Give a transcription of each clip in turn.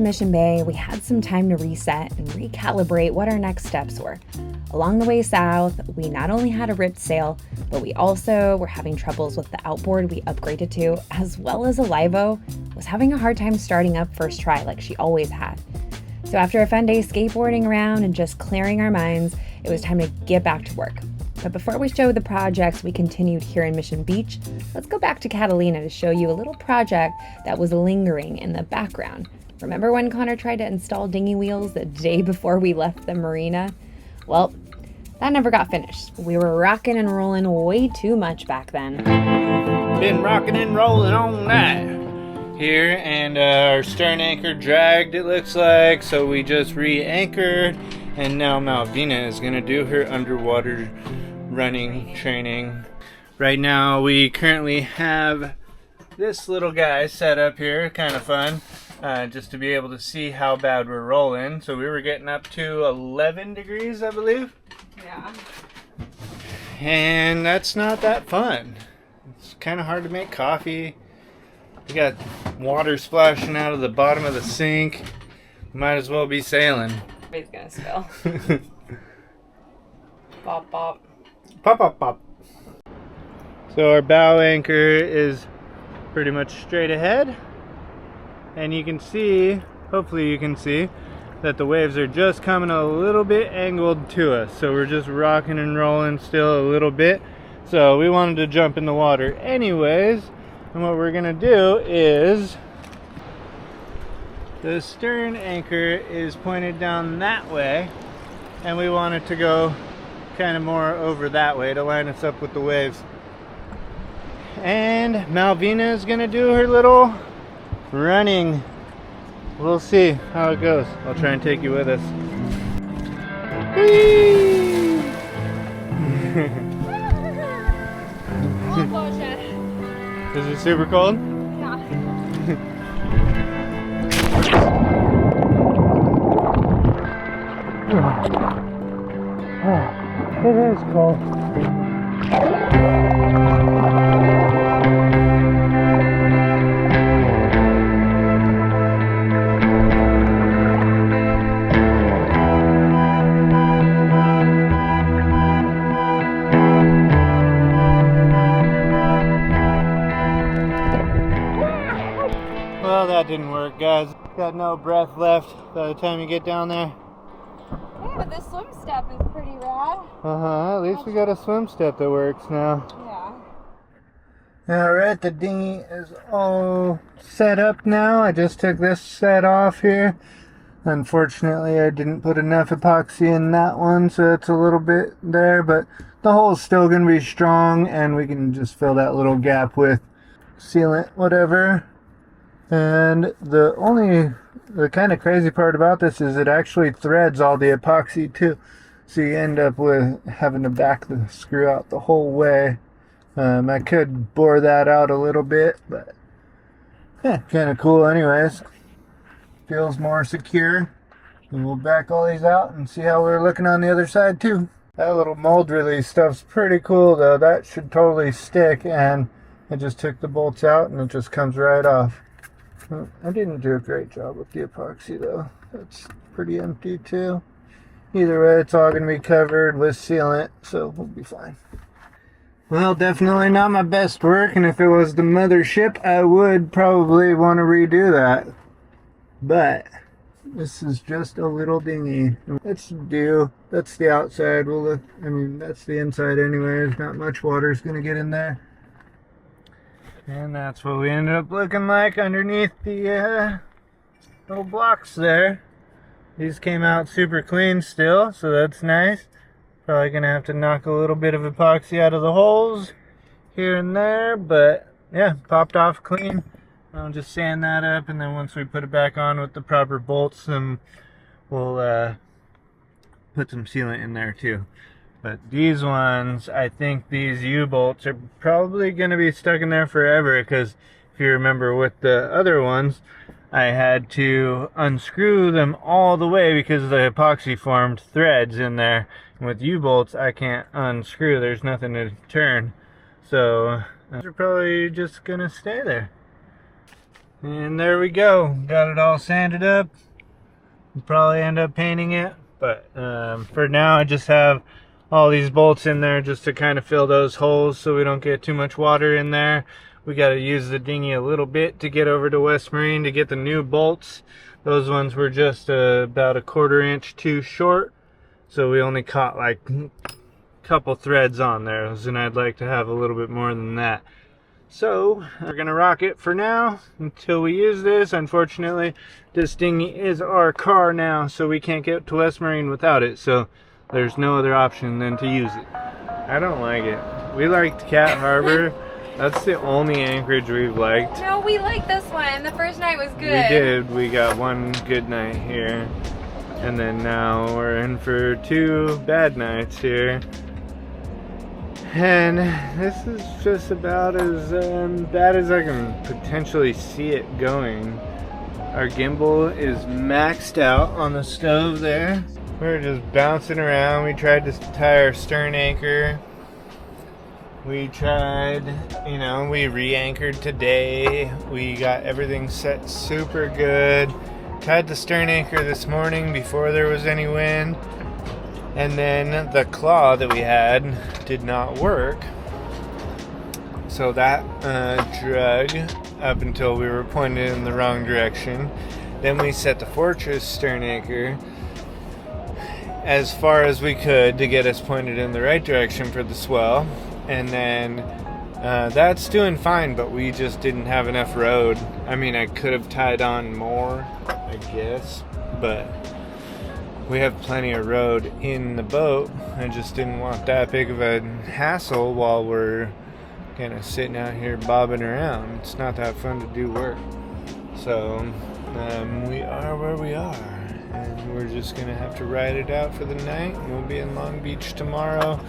Mission Bay, we had some time to reset and recalibrate what our next steps were. Along the way south, we not only had a ripped sail, but we also were having troubles with the outboard we upgraded to, as well as Alivo was having a hard time starting up first try like she always had. So after a fun day skateboarding around and just clearing our minds, it was time to get back to work. But before we show the projects we continued here in Mission Beach, let's go back to Catalina to show you a little project that was lingering in the background. Remember when Connor tried to install dinghy wheels the day before we left the marina? Well, that never got finished. We were rocking and rolling way too much back then. Been rocking and rolling all night here, and our stern anchor dragged, it looks like, so we just re-anchored, and now Malvina is gonna do her underwater running training. Right now we currently have this little guy set up here, kind of fun, just to be able to see how bad we're rolling. So we were getting up to 11 degrees, I believe. Yeah. And that's not that fun. It's kind of hard to make coffee. We got water splashing out of the bottom of the sink. Might as well be sailing. Everybody's gonna spill. Bop, bop. Pop, pop, pop. So our bow anchor is pretty much straight ahead. And you can see, hopefully you can see, that the waves are just coming a little bit angled to us. So we're just rocking and rolling still a little bit. So we wanted to jump in the water anyways. And what we're gonna do is, the stern anchor is pointed down that way, and we want it to go kind of more over that way to line us up with the waves. And Malvina is gonna do her little running. We'll see how it goes. I'll try and take you with us. Whee! Is it super cold? Yeah. It is cold. Well, that didn't work, guys. Got no breath left by the time you get down there. Yeah, but this swim step is pretty rad. At least we got a swim step that works now. Yeah. Alright, the dinghy is all set up now. I just took this set off here. Unfortunately, I didn't put enough epoxy in that one, so it's a little bit there, but the hole's still going to be strong, and we can just fill that little gap with sealant, whatever. And the kind of crazy part about this is it actually threads all the epoxy too. So you end up with having to back the screw out the whole way. I could bore that out a little bit, but yeah, kind of cool anyways. Feels more secure. And we'll back all these out and see how we're looking on the other side too. That little mold release stuff's pretty cool though. That should totally stick, and I just took the bolts out and it just comes right off. I didn't do a great job with the epoxy though. That's pretty empty too. Either way, it's all going to be covered with sealant, so we'll be fine. Well, definitely not my best work, and if it was the mothership, I would probably want to redo that. But this is just a little dinghy. It's due. That's the outside. We'll look. I mean, that's the inside anyways. Not much water's going to get in there. And that's what we ended up looking like underneath the little blocks there. These came out super clean still, so that's nice. Probably gonna have to knock a little bit of epoxy out of the holes here and there, but yeah, popped off clean. I'll just sand that up, and then once we put it back on with the proper bolts, then we'll put some sealant in there too. But these ones, I think these U-bolts are probably going to be stuck in there forever, because if you remember with the other ones, I had to unscrew them all the way because the epoxy formed threads in there. And with U-bolts, I can't unscrew. There's nothing to turn. So those are probably just going to stay there. And there we go. Got it all sanded up. We'll probably end up painting it, but for now I just have all these bolts in there just to kind of fill those holes so we don't get too much water in there. We got to use the dinghy a little bit to get over to West Marine to get the new bolts. Those ones were just about a 1/4 inch too short, so we only caught like a couple threads on there, and I'd like to have a little bit more than that. So we're gonna rock it for now until we use this. Unfortunately, this dinghy is our car now, so we can't get to West Marine without it, so there's no other option than to use it. I don't like it. We liked Cat Harbor. That's the only Anchorage we've liked. No, we liked this one. The first night was good. We did. We got one good night here, and then now we're in for 2 bad nights here. And this is just about as bad as I can potentially see it going. Our gimbal is maxed out on the stove there. We're just bouncing around. We tried to tie our stern anchor. We tried, we re-anchored today. We got everything set super good. Tied the stern anchor this morning before there was any wind. And then the claw that we had did not work. So that drug up until we were pointed in the wrong direction. Then we set the Fortress stern anchor as far as we could to get us pointed in the right direction for the swell. And then that's doing fine, but we just didn't have enough road. I mean, I could have tied on more, I guess, but we have plenty of road in the boat. I just didn't want that big of a hassle while we're kind of sitting out here bobbing around. It's not that fun to do work. So we are where we are, and we're just gonna have to ride it out for the night. We'll be in Long Beach tomorrow,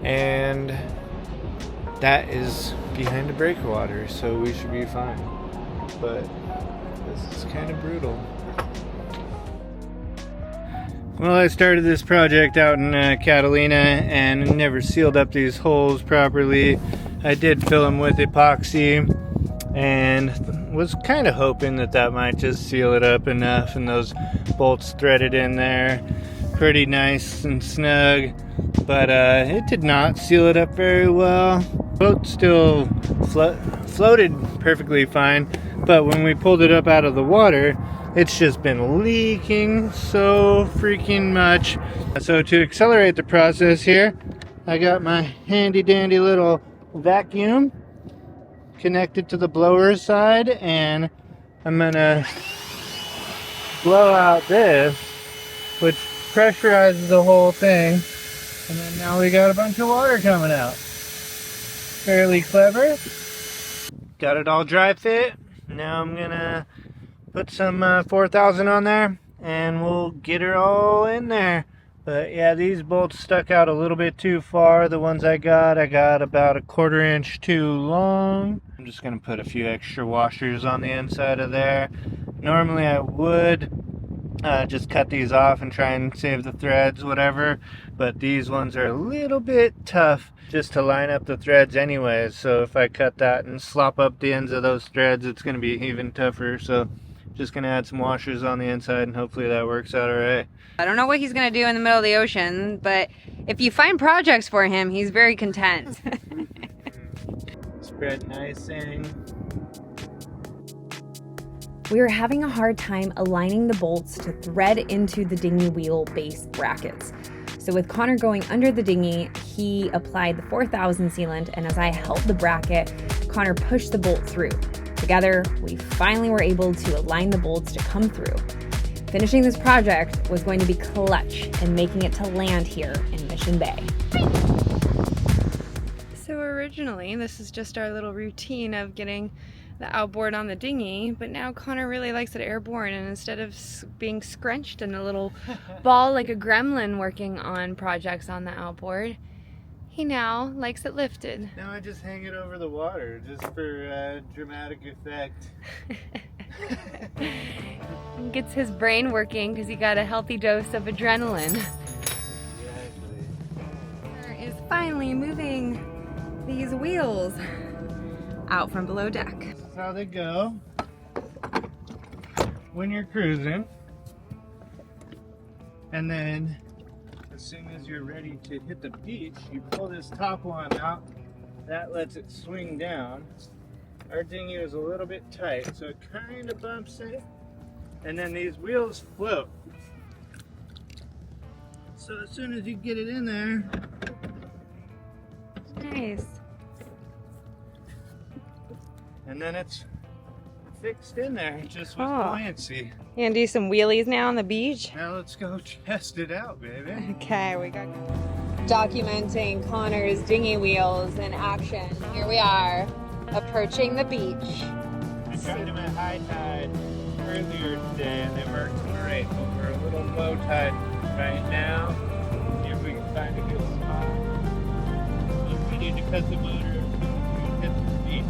and that is behind the breakwater, so we should be fine. But this is kind of brutal. Well, I started this project out in Catalina and never sealed up these holes properly. I did fill them with epoxy and was kind of hoping that might just seal it up enough, and those bolts threaded in there pretty nice and snug, but it did not seal it up very well. Boat still floated perfectly fine, but when we pulled it up out of the water, it's just been leaking so freaking much. So to accelerate the process here, I got my handy dandy little vacuum connected to the blower side, and I'm gonna blow out this, which pressurizes the whole thing, and then now we got a bunch of water coming out. Fairly clever. Got it all dry fit. Now I'm gonna put some 4000 on there, and we'll get her all in there. But yeah, these bolts stuck out a little bit too far. The ones I got about a 1/4 inch too long. I'm just gonna put a few extra washers on the inside of there. Normally I would just cut these off and try and save the threads, whatever, but these ones are a little bit tough just to line up the threads anyways. So if I cut that and slop up the ends of those threads, it's gonna be even tougher. So just gonna add some washers on the inside, and hopefully that works out all right. I don't know what he's gonna do in the middle of the ocean, but if you find projects for him, he's very content. Spread icing. We were having a hard time aligning the bolts to thread into the dinghy wheel base brackets. So with Connor going under the dinghy, he applied the 4000 sealant, and as I held the bracket, Connor pushed the bolt through. Together, we finally were able to align the bolts to come through. Finishing this project was going to be clutch in making it to land here in Mission Bay. So originally, this is just our little routine of getting the outboard on the dinghy, but now Connor really likes it airborne, and instead of being scrunched in a little ball like a gremlin working on projects on the outboard, he now likes it lifted. Now I just hang it over the water just for dramatic effect. Gets his brain working because he got a healthy dose of adrenaline. Exactly. Connor is finally moving these wheels out from below deck. This is how they go. when you're cruising. And then as soon as you're ready to hit the beach, you pull this top one out. That lets it swing down. Our dinghy is a little bit tight, so it kind of bumps it. And then these wheels float. So as soon as you get it in there. Nice. And then it's fixed in there just with buoyancy. You gonna do some wheelies now on the beach? Now let's go test it out, baby. Okay, we got documenting Connor's dinghy wheels in action. Here we are, approaching the beach. I tried them at high tide earlier today and they worked great, but we're a little low tide right now. See if we can find a good spot. If we need to cut the motor, we can hit the beach.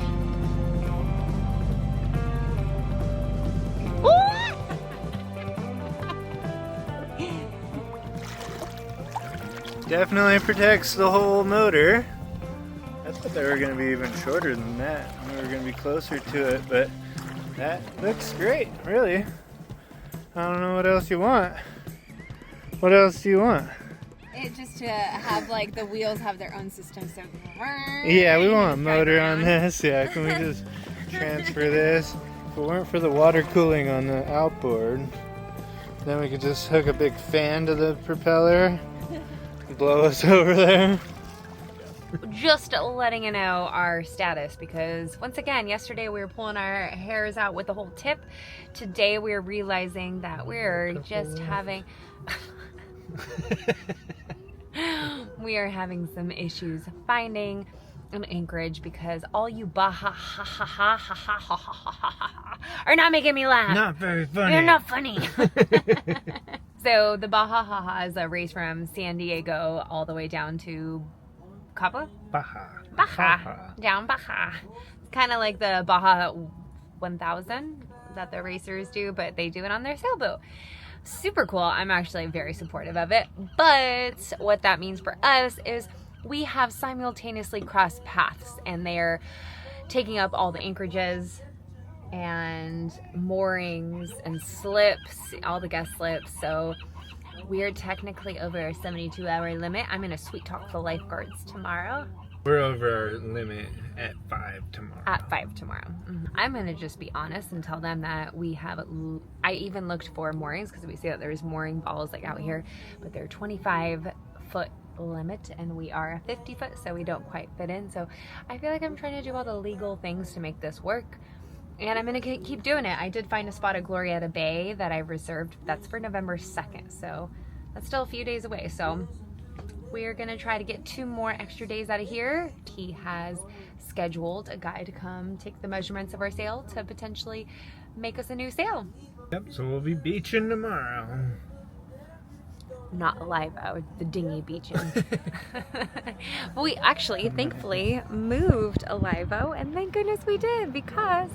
Definitely protects the whole motor. I thought they were going to be even shorter than that. We were going to be closer to it, but that looks great, really. I don't know what else you want. What else do you want? It just to have like the wheels have their own system, so yeah, we want a motor on this. Yeah, can we just transfer this? If it weren't for the water cooling on the outboard, then we could just hook a big fan to the propeller. Blow us over there. Just letting you know our status, because once again, yesterday we were pulling our hairs out with the whole tip. Today we're realizing that we're just having we are having some issues finding an anchorage, because all you Baja-Haha are not making me laugh. Not very funny. They're not funny. So the Baja-Haha is a race from San Diego all the way down to Cabo? Baja. Down Baja. It's kind of like the Baja 1000 that the racers do, but they do it on their sailboat. Super cool. I'm actually very supportive of it. But what that means for us is we have simultaneously crossed paths, and they're taking up all the anchorages and moorings and slips, all the guest slips. So we're technically over our 72-hour limit. I'm gonna sweet talk the lifeguards tomorrow. We're over our limit at 5 tomorrow. At 5 tomorrow. I'm gonna just be honest and tell them that we have, I even looked for moorings because we see that there's mooring balls like out here, but they're 25-foot limit and we are 50 foot, so we don't quite fit in. So I feel like I'm trying to do all the legal things to make this work. And I'm gonna keep doing it. I did find a spot at Glorieta Bay that I reserved. That's for November 2nd, so that's still a few days away. So we're gonna try to get 2 more extra days out of here. He has scheduled a guy to come take the measurements of our sail to potentially make us a new sail. Yep, so we'll be beaching tomorrow. Not Alivo, the dinghy beaching. But we actually, thankfully, moved Alivo, and thank goodness we did, because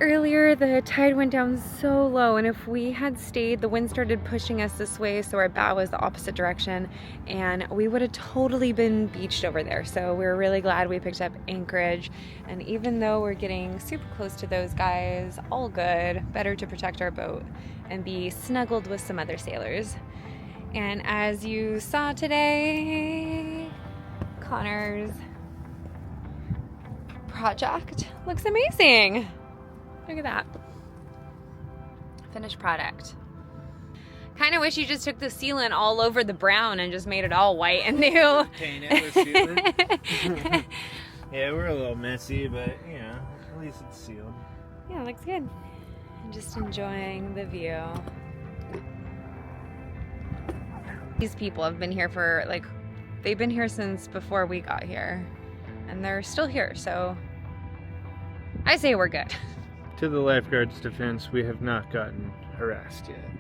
earlier the tide went down so low, and if we had stayed, the wind started pushing us this way, so our bow was the opposite direction, and we would have totally been beached over there. So we're really glad we picked up Anchorage, and even though we're getting super close to those guys, all good, better to protect our boat and be snuggled with some other sailors. And as you saw today, Connor's project looks amazing. Look at that. Finished product. Kind of wish you just took the sealant all over the brown and just made it all white and new. Paint it with sealant. Yeah, we're a little messy, but you know, at least it's sealed. Yeah, it looks good. I'm just enjoying the view. These people have been here for they've been here since before we got here, and they're still here, so I say we're good. To the lifeguards' defense, we have not gotten harassed yet.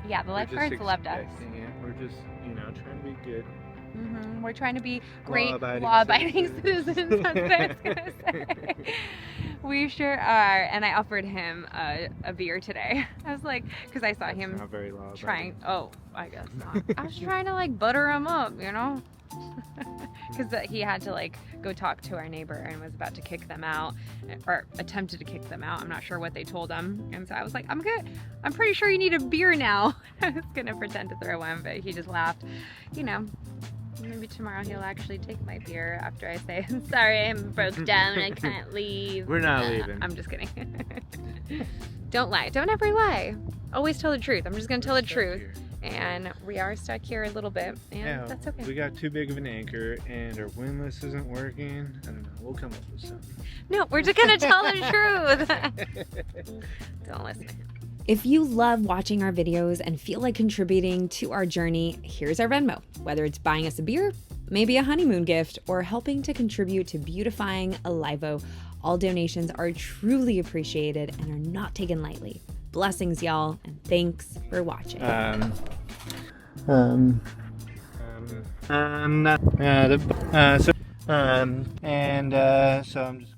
Yeah, the lifeguards loved us. We're just, trying to be good. We're trying to be great Law-abiding law-abiding citizens. That's what I was gonna say. We sure are. And I offered him a beer today. I was like, because I saw him Not very loud. trying. Oh, I guess not. I was trying to like butter him up, you know? Because he had to like go talk to our neighbor and was about to kick them out, or attempted to kick them out. I'm not sure what they told him. And so I was like, I'm good. I'm pretty sure you need a beer now. I was gonna pretend to throw one, but he just laughed. You know, maybe tomorrow he'll actually take my beer after I say, I'm sorry, I'm broke down and I can't leave. We're not leaving. I'm just kidding. Don't lie. Don't ever lie. Always tell the truth. I'm just gonna tell the truth. And we are stuck here a little bit, and that's okay. We got too big of an anchor, and our windlass isn't working. I don't know. We'll come up with something. No, we're just gonna tell the truth. Don't listen to him. If you love watching our videos and feel like contributing to our journey, here's our Venmo. Whether it's buying us a beer, maybe a honeymoon gift, or helping to contribute to beautifying Alivo, all donations are truly appreciated and are not taken lightly. Blessings, y'all, and thanks for watching. So I'm just